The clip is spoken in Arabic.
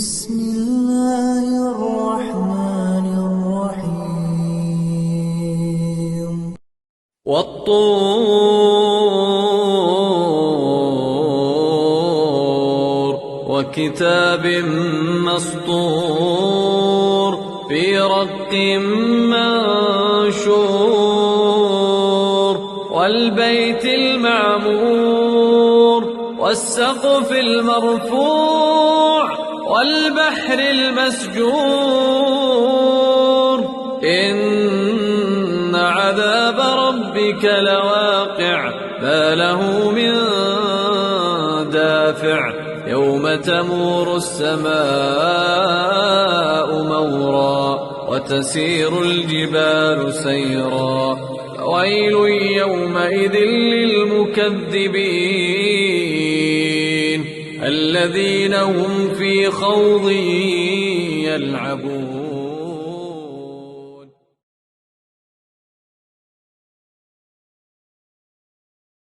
بسم الله الرحمن الرحيم والطور وكتاب مسطور في رق منشور والبيت المعمور والسقف المرفوع والبحر المسجور إن عذاب ربك لواقع ما له من دافع يوم تمور السماء مورا وتسير الجبال سيرا ويل يومئذ للمكذبين الذين هم في خوض يلعبون